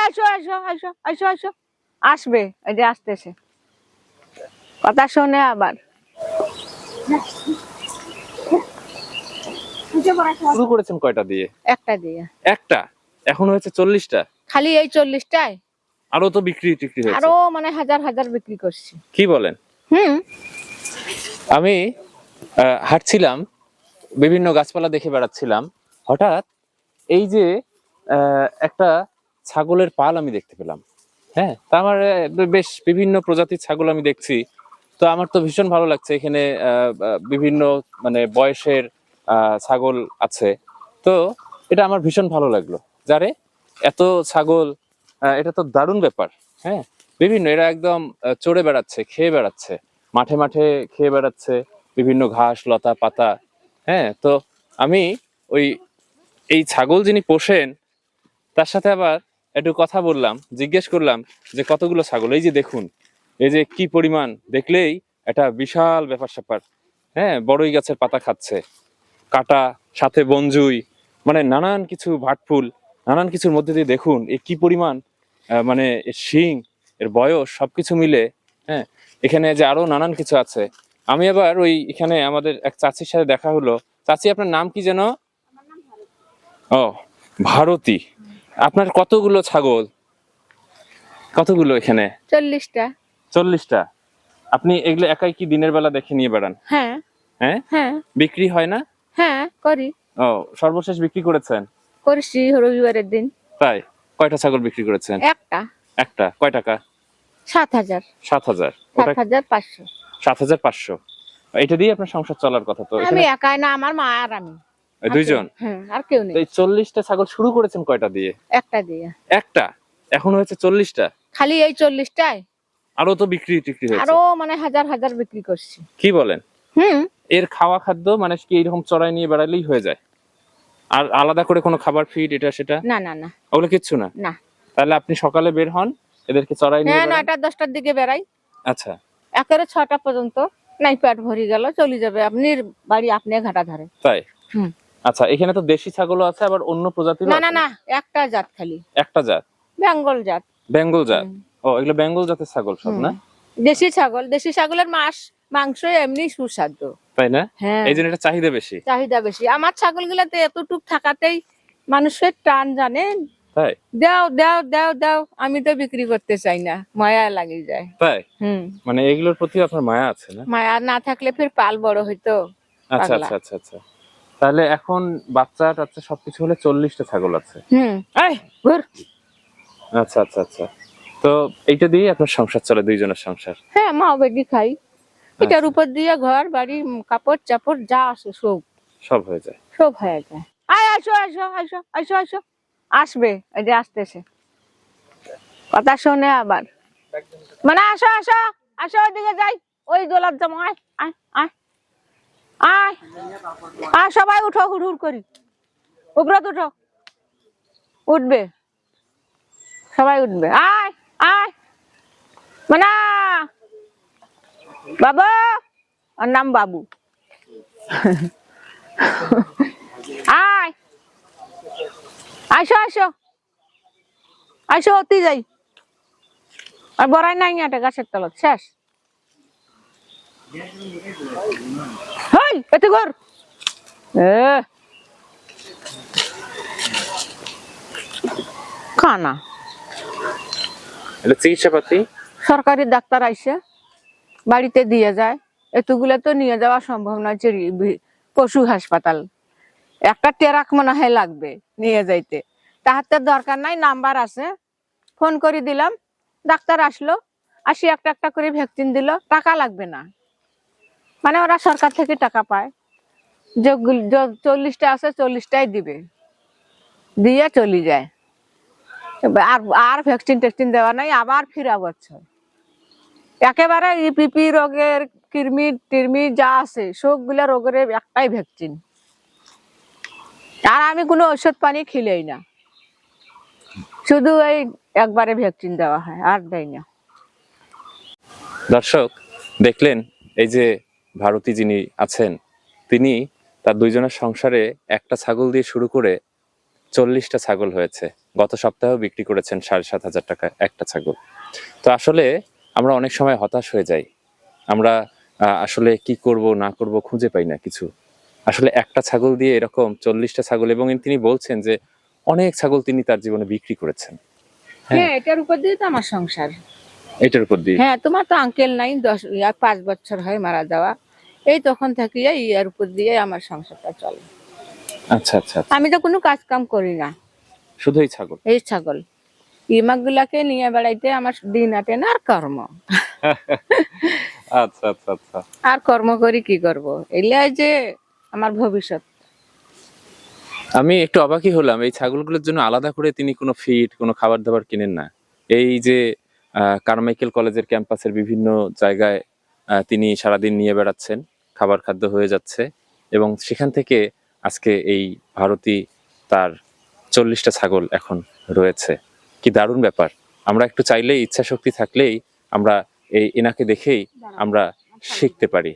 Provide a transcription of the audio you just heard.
আসো আসো আসো আসো আসো, আসবে, এই যে আসতেছে, কথা শোনে আবার। শুরু করেছেন কয়টা দিয়ে? একটা দিয়ে। একটা? এখন হয়েছে 40টা? খালি এই 40টায়? আরো তো বিক্রি টিক্রি হয়েছে। আরো মানে হাজার হাজার বিক্রি করছি। কি বলেন? হুম। আমি হাঁটছিলাম, বিভিন্ন গাছপালা দেখে বেড়াচ্ছিলাম, হঠাৎ এই যে একটা ছাগলের পাল আমি দেখতে পেলাম। হ্যাঁ, তা আমার বেশ বিভিন্ন প্রজাতির ছাগল আমি দেখছি। তো আমার তো ভীষণ ভালো লাগছে, এখানে বিভিন্ন মানে বয়সের ছাগল আছে। তো এটা আমার ভীষণ ভালো লাগলো, যারে এত ছাগল, এটা তো দারুণ ব্যাপার। হ্যাঁ, বিভিন্ন এরা একদম চড়ে বেড়াচ্ছে, খেয়ে বেড়াচ্ছে, মাঠে মাঠে খেয়ে বেড়াচ্ছে বিভিন্ন ঘাস লতা পাতা। হ্যাঁ, তো আমি ওই এই ছাগল যিনি পোষেন তার সাথে আবার একটু কথা বললাম, জিজ্ঞেস করলাম যে কতগুলো ছাগল। এই যে দেখুন, এই যে কি পরিমাণ, দেখলেই একটা বিশাল ব্যাপার স্যাপার। হ্যাঁ, বড়ই গাছের পাতা খাচ্ছে, কাটা, সাথে বনজুই, মানে নানান কিছু ভাটফুল, নানান কিছুর মধ্যে দিয়ে দেখুন এ কি পরিমাণ মানে এর শিং, এর বয়স, সবকিছু মিলে। হ্যাঁ, এখানে যে আরো নানান কিছু আছে। আমি আবার ওই এখানে আমাদের এক চাচির সাথে দেখা হলো। চাচি, আপনার নাম কি যেন? ও, ভারতী। আপনার কতগুলো ছাগল, কতগুলো এখানে? 40টা। 40টা? আপনি এগুলো একাই কি দিনের বেলা দেখে নিয়ে বেড়ান? হ্যাঁ হ্যাঁ। হ্যাঁ বিক্রি হয় না? হ্যাঁ করি। ও, সর্বশেষ বিক্রি করেছেন? করছি রবিবারের দিন। তাই? কয়টা ছাগল বিক্রি করেছেন? একটা। একটা? কয় টাকা? 7,000। 7,000? ওটা 7,500। 7,500? এটা দিয়ে আপনার সংসার চলার কথা তো? আমি একাই না, আমার মা আর আমি। দুইজন? হ্যাঁ, আর কেউ নেই। এই 40টা ছাগল শুরু করেছেন কয়টা দিয়ে? একটা দিয়ে। একটা? এখন হয়েছে 40টা? খালি এই 40টায়? আরো তো বিক্রি টিক্রি হয়েছে। আরো মানে হাজার হাজার বিক্রি করছি। কি বলেন? হুম। এর খাওয়া খাদ্য মানে কি এরকম চড়াই নিয়ে বেড়ালেই হয়ে যায়? আর আলাদা করে কোনো খাবার ফিড এটা সেটা? না না না। ওগুলো কিচ্ছু না? না। তাহলে আপনি সকালে বের হন, এদেরকে চড়াই নিয়ে হ্যাঁ, বেড়ান? 9টা 10টার দিকে বেড়াই। আচ্ছা। একেবারে 6টা পর্যন্ত। নাই পেট ভরি গেল, চলে যাবে আপনি বাড়ি, আপনি ঘাটা ধরে। তাই? হুম। আচ্ছা, এখানে তো দেশি ছাগলও আছে, আবার অন্য প্রজাতিরও না আছে? না না, একটা জাত খালি। একটা জাত? বেঙ্গল জাত। বেঙ্গল জাত? ও, এগুলো বেঙ্গল জাতের ছাগল সব না? দেশি ছাগল, দেশি ছাগলের মাংস এমনি সুস্বাদু। তাই না? হ্যাঁ, এই জন্য এটা চাহিদা বেশি। চাহিদা বেশি। আমার ছাগল গুলাতে এতটুক থাকাতেই মানুষের টান, জানেন? তাই? দাও দাও দাও দাও, আমি তো বিক্রি করতে চাই না, মায়া লাগে যায়। তাই? হুম। মানে এগুলোর প্রতি আপনার মায়া আছে না? মায়া না থাকলে ফির পাল বড় হইতো। আচ্ছা আচ্ছা আচ্ছা আচ্ছা। তাহলে এখন বাচ্চা টাচ্চা সবকিছু হলে 40টা ছাগল আছে? এই ঘুর। আচ্ছা আচ্ছা আচ্ছা। তো এইটা দিয়ে আপনার সংসার চলে, দুইজনের সংসার? হ্যাঁ, মা বেটি খাই। এটার উপর দিয়ে ঘর বাড়ি, কাপড় চাপড় যা আছে সব হয়ে যায়? সব হয়ে যায়। আয়, আসো আসো আসো আসো আসো, আসবে, এই যে আসতেছে, কথা শোনে আবার। মানে আসো আসো আসো, ওইদিকে যাই, ওই গোলাপ জামু, আয় আয় আয় আয় আয়, সবাই উঠো, হুড় হুড় করি, উগ্রত উঠো, উঠবে, সবাই উঠবে, আয় আয়, মানে বাবু, ওর নাম বাবু। আয়, আসো আসো আসো, অতি যাই, আর বড়াই নাই একটা গাছের তলত শেষ। হেই, এতে ঘর খানা। চিকিৎসা পাতি সরকারি ডাক্তার আইসে বাড়িতে দিয়ে যায়, এতগুলো তো নিয়ে যাওয়া সম্ভব নয়। পশু হাসপাতাল একটা ট্রাক মনে হয় লাগবে নিয়ে যাইতে, তাহাতে দরকার নাই, নাম্বার আছে, ফোন করে দিলাম, ডাক্তার আসলো, আসি একটা একটা করে ভ্যাকসিন দিল, টাকা লাগবে না। মানে ওরা সরকার থেকে টাকা পায়, যে 40টা আছে 40টাই দিবে, দিয়ে চলে যায়। আর আর ভ্যাকসিন টেকসিন দেওয়া নাই, আবার ফিরা বছর একেবারে ইপিপি রোগের, কৃমি টিরমি যা আছে সবগুলা রোগের একটাই ভ্যাকসিন। আর আমি কোনো ওষুধ পানি খিলেই না, শুধু এই একবারে ভ্যাকসিন দেওয়া হয়, আর দেয় না। দর্শক দেখলেন, এই যে ভারতী যিনি আছেন, তিনি তার দুইজনের সংসারে একটা ছাগল দিয়ে শুরু করে 40টা ছাগল হয়েছে। গত সপ্তাহেও বিক্রি করেছেন 7,500 টাকা একটা ছাগল। তো আসলে আমরা অনেক সময় হতাশ হয়ে যাই। আমরা আসলে কি করব না করব খুঁজে পাই না কিছু। আসলে একটা ছাগল দিয়ে এরকম 40টা ছাগল, এবং তিনি বলছেন যে অনেক ছাগল তিনি তার জীবনে বিক্রি করেছেন। হ্যাঁ, এটার উপর দিয়ে তো আমার সংসার। এটার উপর দিয়ে। হ্যাঁ, তোমার তো আঙ্কেল নাই, 5 বছর হয় মারা যাওয়া। এই তখন থেকে ইয়ার উপর দিয়ে আমার সংসারটা চলে। আচ্ছা আচ্ছা আচ্ছা। আমি তো কোনো কাজ কাম করি না, শুধু এই ছাগল? এই ছাগল ইমাগুলাকে নিয়ে বেড়াইতে আমার দিন আটে না, আর কর্ম। আচ্ছা আচ্ছা আচ্ছা। আর কর্ম করি কি করব, এলাই যে আমার ভবিষ্যৎ। আমি একটু অবাকই হলাম, এই ছাগলগুলোর জন্য আলাদা করে তিনি কোনো ফিড, কোনো খাবার দাবার কিনেন না। এই যে কারমাইকেল কলেজের ক্যাম্পাসের বিভিন্ন জায়গায় তিনি সারাদিন নিয়ে বেড়াচ্ছেন, খাবার খাদ্য হয়ে যাচ্ছে, এবং সেখান থেকে আজকে এই ভারতী তার 40টা ছাগল এখন রয়েছে। কি দারুণ ব্যাপার! আমরা একটু চাইলেই, ইচ্ছা শক্তি থাকলেই আমরা এনাকে দেখেই আমরা শিখতে পারি।